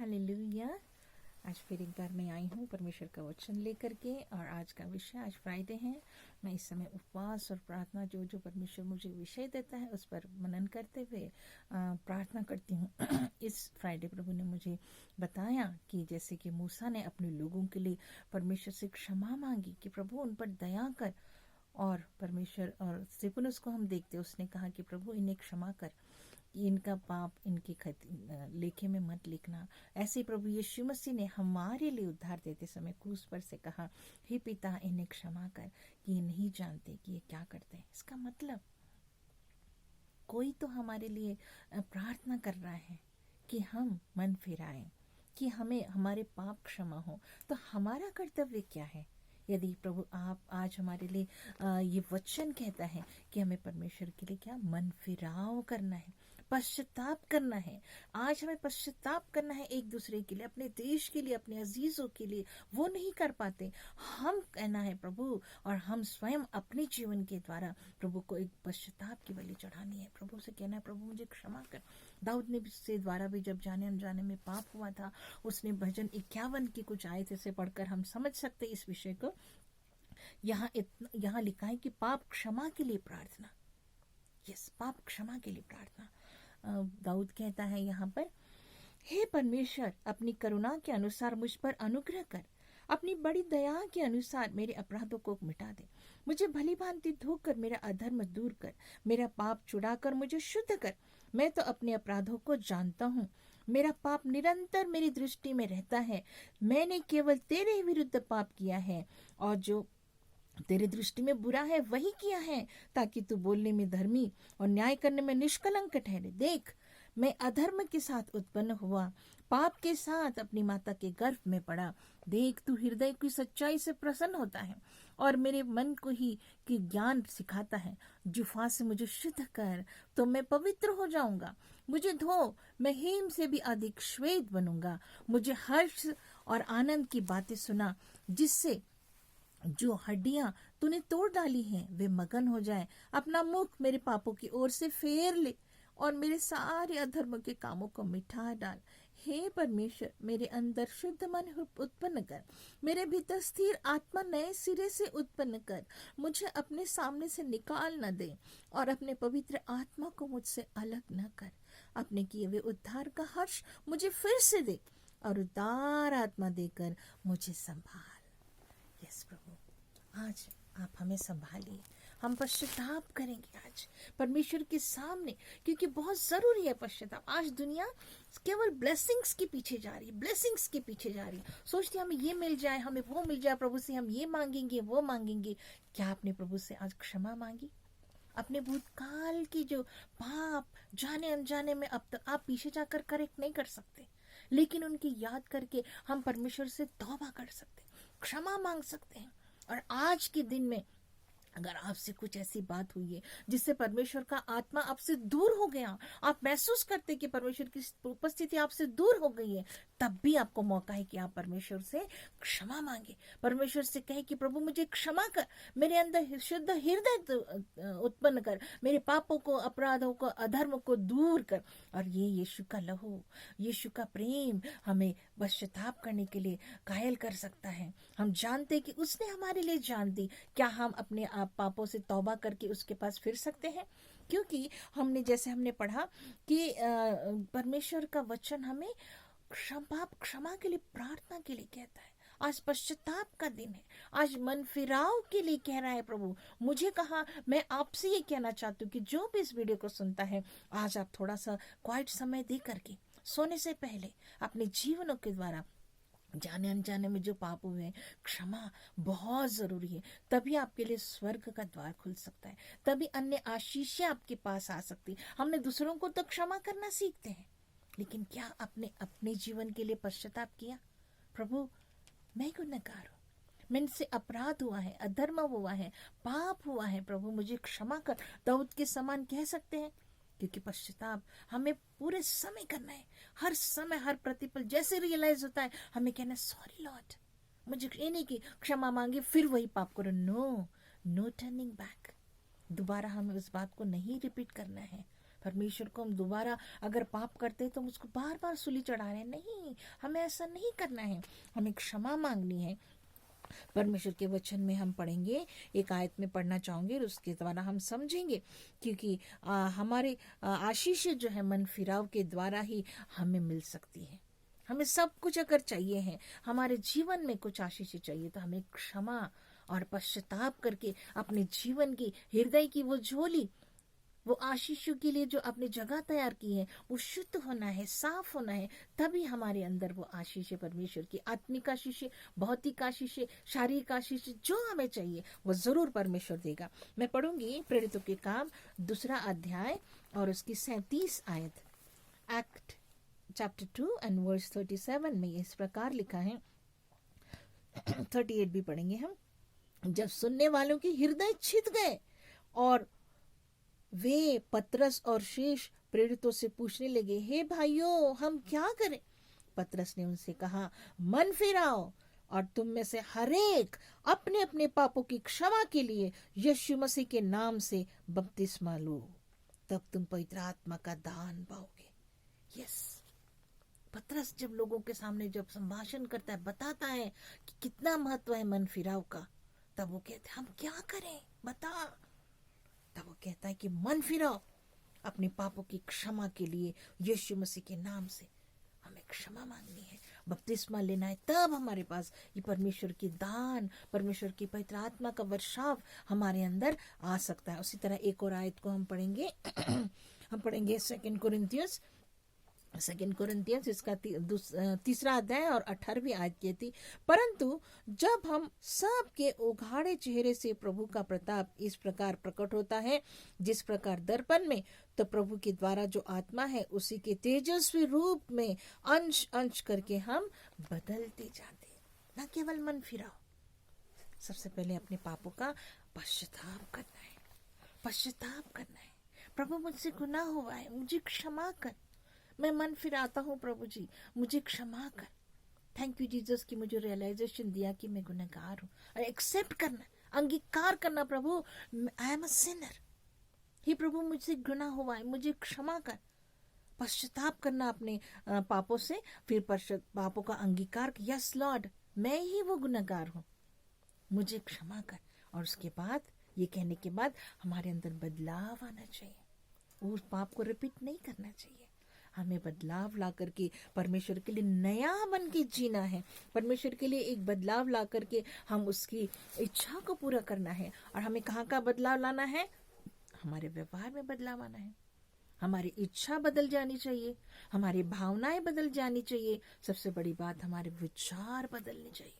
Hallelujah. आज फिर एक बार मैं आई हूँ परमेश्वर का वचन लेकर के, और आज का विषय, आज फ्राइडे है, मैं इस समय उपवास और प्रार्थना जो जो परमेश्वर मुझे विषय देता है उस पर मनन करते हुए प्रार्थना करती हूँ। इस फ्राइडे प्रभु ने मुझे बताया कि जैसे कि मूसा ने अपने लोगों के लिए परमेश्वर से क्षमा मांगी कि प्रभु उन पर दया कर, और परमेश्वर और स्तिफनुस को हम देखते उसने कहा कि प्रभु इन्हें क्षमा कर, इनका पाप इनके लेखे में मत लिखना। ऐसे प्रभु यीशु मसीह ने हमारे लिए उद्धार देते समय क्रूस पर से कहा, हे पिता इन्हें क्षमा कर कि ये नहीं जानते कि ये क्या करते हैं। इसका मतलब कोई तो हमारे लिए प्रार्थना कर रहा है कि हम मन फिराएं, कि हमें हमारे पाप क्षमा हो। तो हमारा कर्तव्य क्या है? यदि प्रभु आप आज हमारे लिए ये वचन कहता है कि हमें परमेश्वर के लिए क्या मन फिराव करना है, पश्चाताप करना है। आज हमें पश्चाताप करना है एक दूसरे के लिए, अपने देश के लिए, अपने अजीजों के लिए। वो नहीं कर पाते, हम कहना है प्रभु, और हम स्वयं अपने जीवन के द्वारा प्रभु को एक पश्चाताप की बलि चढ़ानी है। प्रभु से कहना है प्रभु मुझे क्षमा कर। दाऊद ने से द्वारा भी जब जाने अनजाने में पाप हुआ था, उसने भजन 51 की कुछ आयत से पढ़कर हम समझ सकते इस विषय को। यहाँ लिखा है कि पाप क्षमा के लिए प्रार्थना। पाप क्षमा के लिए प्रार्थना। दाऊद कहता है यहाँ पर, हे परमेश्वर अपनी करुणा के अनुसार मुझ पर अनुग्रह कर, अपनी बड़ी दया के अनुसार मेरे अपराधों को मिटा दे। मुझे भली भांति धोकर मेरा अधर्म दूर कर, मेरा पाप छुड़ाकर मुझे शुद्ध कर। मैं तो अपने अपराधों को जानता हूँ, मेरा पाप निरंतर मेरी दृष्टि में रहता है। मैंने केवल तेरे विरुद्ध पाप किया है, और जो तेरे दृष्टि में बुरा है वही किया है, ताकि तू बोलने में धर्मी और न्याय करने में निष्कलंक ठहरे। देख, मैं अधर्म के साथ उत्पन्न हुआ, पाप के साथ अपनी माता के गर्भ में पड़ा। देख, तू हृदय की सच्चाई से प्रसन्न होता है और मेरे मन को ही की ज्ञान सिखाता है। जुफा से मुझे शुद्ध कर, तो मैं पवित्र हो जाऊंगा। मुझे धो, मैं हेम से भी अधिक श्वेत बनूंगा। मुझे हर्ष और आनंद की बातें सुना, जिससे जो हड्डियां तूने तोड़ डाली हैं वे मगन हो जाएं। अपना मुख मेरे पापों की ओर से फेर ले और मेरे सारे अधर्म के कामों को मिटा डाल। हे परमेश्वर, मेरे अंदर शुद्ध मन उत्पन्न कर, मेरे भीतर स्थिर आत्मा नए सिरे से उत्पन्न कर। मुझे अपने सामने से निकाल न दे और अपने पवित्र आत्मा को मुझसे अलग न कर। अपने किए हुए उद्धार का हर्ष मुझे फिर से दे और उदार आत्मा देकर मुझे संभाल। यस प्रभु, आज आप हमें संभालिए। हम पश्चाताप करेंगे आज परमेश्वर के सामने, क्योंकि बहुत जरूरी है पश्चाताप। आज दुनिया केवल ब्लेसिंग्स के पीछे जा रही है, ब्लेसिंग्स के पीछे जा रही है। सोचती है हमें ये मिल जाए, हमें वो मिल जाए, प्रभु से हम ये मांगेंगे वो मांगेंगे। क्या आपने प्रभु से आज क्षमा मांगी? अपने भूतकाल की जो पाप जाने अनजाने में अब तक आप पीछे जाकर करेक्ट नहीं कर सकते, लेकिन उनकी याद करके हम परमेश्वर से तौबा कर सकते, क्षमा मांग सकते हैं। और आज के दिन में अगर आपसे कुछ ऐसी बात हुई है जिससे परमेश्वर का आत्मा आपसे दूर हो गया, आप महसूस करते कि परमेश्वर की उपस्थिति आपसे दूर हो गई है, तब भी आपको मौका है कि आप परमेश्वर से क्षमा मांगे। परमेश्वर से कहे कि प्रभु मुझे क्षमा कर, मेरे अंदर शुद्ध हृदय उत्पन्न कर, मेरे पापों को, अपराधों को, अधर्म को दूर कर। और ये यीशु का लहू, यीशु का प्रेम हमें पश्चाताप करने के लिए कायल कर सकता है। हम जानते कि उसने हमारे लिए जान दी। क्या हम अपने आप पापों से तौबा करके उसके पास फिर सकते हैं? क्योंकि हमने पढ़ा कि परमेश्वर का वचन हमें क्षमा के लिए, प्रार्थना के लिए कहता है। आज पश्चाताप का दिन है, आज मन फिराव के लिए कह रहा है प्रभु। मुझे कहा, मैं आपसे ये कहना चाहती हूँ कि जो भी इस वीडियो को सुनता है, आज आप थोड़ा सा क्वाइट समय दे करके सोने से पहले अपने जीवनों के द्वारा जाने अनजाने में जो पाप हुए हैं, क्षमा बहुत जरूरी है। तभी आपके लिए स्वर्ग का द्वार खुल सकता है, तभी अन्य आशीषें आपके पास आ सकती। हमने दूसरों को तो क्षमा करना सीखते हैं, लेकिन क्या आपने अपने जीवन के लिए पश्चाताप किया? प्रभु मैं गुनहगार हूँ, मुझसे अपराध हुआ है, अधर्म हुआ है, पाप हुआ है, प्रभु मुझे क्षमा कर। दाऊद के समान कह सकते हैं, क्योंकि पश्चाताप हमें पूरे समय करना है। हर समय, हर प्रतिपल जैसे रियलाइज होता है हमें कहना है सॉरी लॉर्ड, मुझे ये नहीं कि क्षमा मांगे फिर वही पाप करो। No turning back. दोबारा हमें उस बात को नहीं रिपीट करना है। परमेश्वर को हम दोबारा अगर पाप करते हैं तो हम उसको बार बार सूली चढ़ा रहे हैं। नहीं, हमें ऐसा नहीं करना है, हमें क्षमा मांगनी है। परमेश्वर के वचन में हम पढ़ेंगे, एक आयत में पढ़ना चाहूँगी और उसके द्वारा हम समझेंगे, क्योंकि हमारे आशीष जो है मन फिराव के द्वारा ही हमें मिल सकती है। हमें सब कुछ अगर चाहिए है, हमारे जीवन में कुछ आशीष चाहिए, तो हमें क्षमा और पश्चाताप करके अपने जीवन की हृदय की वो झोली, वो आशीषों के लिए जो अपनी जगह तैयार की है, वो शुद्ध होना है, साफ होना है। तभी हमारे अंदर वो आशीष, परमेश्वर की आत्मिक आशीष, भौतिक आशीष, शारीरिक आशीष जो हमें चाहिए वो जरूर परमेश्वर देगा। मैं पढ़ूंगी प्रेरितों के काम 2 अध्याय और उसकी 37 आयत। एक्ट चैप्टर 2 एंड वर्स 37 में इस प्रकार लिखा है, 38 भी पढ़ेंगे हम। जब सुनने वालों के हृदय छिद गए और वे पतरस और शेष प्रेरितों से पूछने लगे, हे भाइयों, हम क्या करें? पतरस ने उनसे कहा, मन फिराओ और तुम में से हरेक अपने अपने पापों की क्षमा के लिए यीशु मसीह के नाम से बपतिस्मा लो, तब तुम पवित्र आत्मा का दान पाओगे। यस, पतरस जब लोगों के सामने जब संभाषण करता है, बताता है कि कितना महत्व है मन फिराव का, तब वो कहते हैं, हम क्या करें बता। तब वो कहता है कि मन फिराओ, अपने पापों की क्षमा के लिए यीशु मसीह के नाम से हमें क्षमा मांगनी है, बपतिस्मा लेना है, तब हमारे पास ये परमेश्वर की दान, परमेश्वर की पवित्र आत्मा का वर्षाव हमारे अंदर आ सकता है। उसी तरह एक और आयत को हम पढ़ेंगे हम पढ़ेंगे 2 कोरिन्थियंस इसका 3 अध्याय और 18वीं आयत कहती, परंतु जब हम सब के उघाड़े चेहरे से प्रभु का प्रताप इस प्रकार प्रकट होता है, जिस प्रकार दर्पण में, तो प्रभु के द्वारा जो आत्मा है उसी के तेजस्वी रूप में अंश अंश करके हम बदलते जाते। न केवल मन फिराओ, सबसे पहले अपने पापों का पश्चाताप करना है, पश्चाताप करना है। प्रभु, मुझसे गुनाह हुआ है, मुझे क्षमा कर, मैं मन फिराता हूँ, प्रभु जी मुझे क्षमा कर। थैंक यू जीसस कि मुझे रियलाइजेशन दिया कि मैं गुनहगार हूँ, और एक्सेप्ट करना, अंगीकार करना, प्रभु आई एम अ सिनर, हे प्रभु मुझसे गुनाह हुआ है, मुझे क्षमा कर। पश्चाताप करना अपने पापों से, फिर पापों का अंगीकार, यस लॉर्ड मैं ही वो गुनहगार हूँ, मुझे क्षमा कर। और उसके बाद ये कहने के बाद हमारे अंदर बदलाव आना चाहिए, उस पाप को रिपीट नहीं करना चाहिए। हमें बदलाव ला करके परमेश्वर के लिए नया बन के जीना है, परमेश्वर के लिए एक बदलाव ला करके हम उसकी इच्छा को पूरा करना है। और हमें कहाँ का बदलाव लाना है? हमारे व्यवहार में बदलाव आना है, हमारी इच्छा बदल जानी चाहिए, हमारी भावनाएं बदल जानी चाहिए, सबसे बड़ी बात हमारे विचार बदलने चाहिए।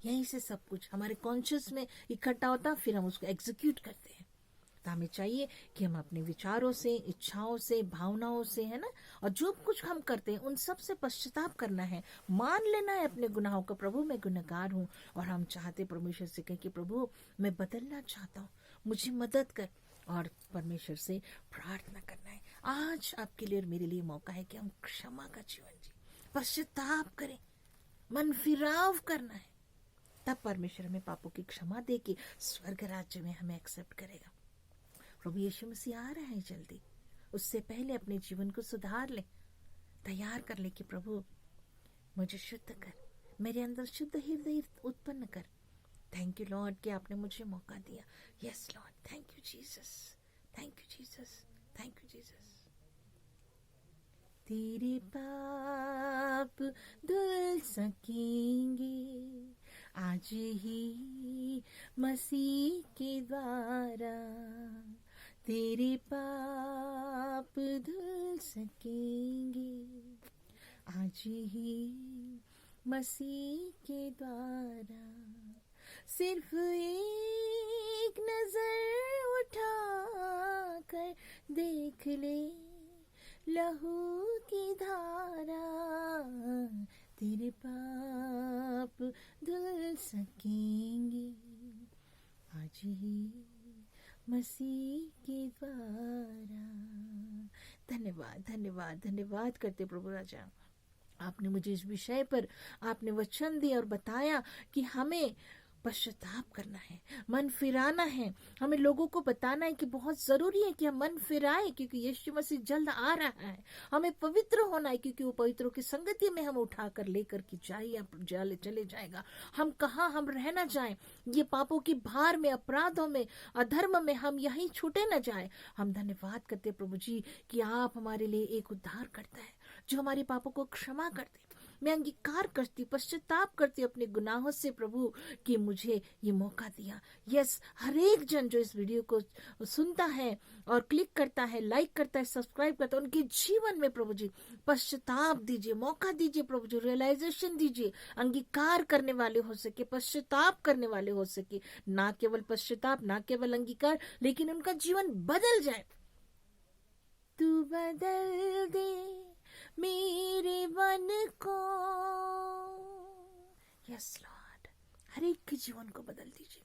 यहीं से सब कुछ हमारे कॉन्शियस में इकट्ठा होता, फिर हम उसको एग्जीक्यूट करते हैं। तो हमें चाहिए कि हम अपने विचारों से, इच्छाओं से, भावनाओं से, है ना, और जो कुछ हम करते हैं उन सब से पश्चाताप करना है, मान लेना है अपने गुनाहों को, प्रभु मैं गुनहगार हूँ। और हम चाहते परमेश्वर से कहें कि प्रभु मैं बदलना चाहता हूँ, मुझे मदद कर, और परमेश्वर से प्रार्थना करना है। आज आपके लिए और मेरे लिए मौका है कि हम क्षमा का जीवन जी, पश्चाताप करें, मन फिराव करना है, तब परमेश्वर हमें पापों की क्षमा दे के स्वर्ग राज्य में हमें एक्सेप्ट करेगा। प्रभु यीशु मसीह आ रहा है जल्दी, उससे पहले अपने जीवन को सुधार ले, तैयार कर ले कि प्रभु मुझे शुद्ध कर, मेरे अंदर शुद्ध हृदय उत्पन्न कर। थैंक यू लॉर्ड कि आपने मुझे मौका दिया। Yes Lord, thank you Jesus, thank you Jesus, thank you Jesus. तेरे पाप धुल सकेंगे आज ही मसीह के द्वारा, तेरे पाप धुल सकेंगे आज ही मसीह के द्वारा। सिर्फ एक नजर उठा कर देख ले लहू की धारा, तेरे पाप धुल सकेंगे आज ही मसीह के द्वारा। धन्यवाद धन्यवाद धन्यवाद करते प्रभु राजा, आपने मुझे इस विषय पर आपने वचन दिया और बताया कि हमें पश्चाताप करना है, मन फिराना है। हमें लोगों को बताना है कि बहुत जरूरी है कि हम मन फिराएं, क्योंकि यीशु मसीह जल्द आ रहा है। हमें पवित्र होना है, क्योंकि वो पवित्रों की संगति में हम उठाकर लेकर के चले जाएगा। हम कहाँ हम रह ना जाएं, ये पापों की भार में, अपराधों में, अधर्म में हम यहीं छूटे न जाए। हम धन्यवाद करते प्रभु जी कि आप हमारे लिए एक उद्धार करता है जो हमारे पापों को क्षमा करते। मैं अंगीकार करती, पश्चाताप करती अपने गुनाहों से प्रभु कि मुझे ये मौका दिया। यस, हर एक जन जो इस वीडियो को सुनता है और क्लिक करता है, लाइक करता है, सब्सक्राइब करता है, उनके जीवन में प्रभु जी पश्चाताप दीजिए, मौका दीजिए प्रभु जी, रियलाइजेशन दीजिए, अंगीकार करने वाले हो सके, पश्चाताप करने वाले हो सके। ना केवल पश्चाताप, ना केवल अंगीकार, लेकिन उनका जीवन बदल जाए। तू बदल दे मेरे मन को, यस लॉर्ड, हर एक के जीवन को बदल दीजिए,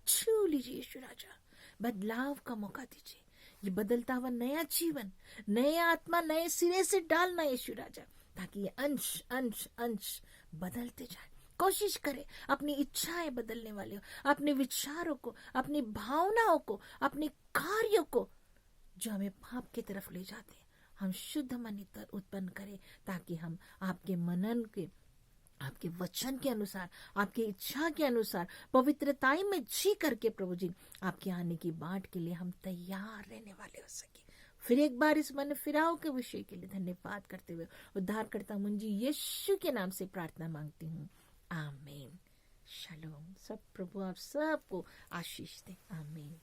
छू लीजिए यीशु राजा, बदलाव का मौका दीजिए। ये बदलता हुआ नया जीवन, नया आत्मा नए सिरे से डालना यीशु राजा, ताकि ये अंश अंश अंश बदलते जाए। कोशिश करें अपनी इच्छाएं बदलने वाले हो, अपने विचारों को, अपनी भावनाओं को, अपने कार्यों को जो हमें पाप की तरफ ले जाते हैं, हम शुद्ध मन उत्पन्न करें, ताकि हम आपके मनन के, आपके वचन के अनुसार, आपकी इच्छा के अनुसार पवित्रताई में जी करके प्रभु जी आपके आने की बाट के लिए हम तैयार रहने वाले हो सके। फिर एक बार इस मन फिराव के विषय के लिए धन्यवाद करते हुए उद्धारकर्ता मुंजी यीशु के नाम से प्रार्थना मांगती हूँ, आमीन। शालोम। सब प्रभु आप सबको आशीष दे, आमीन।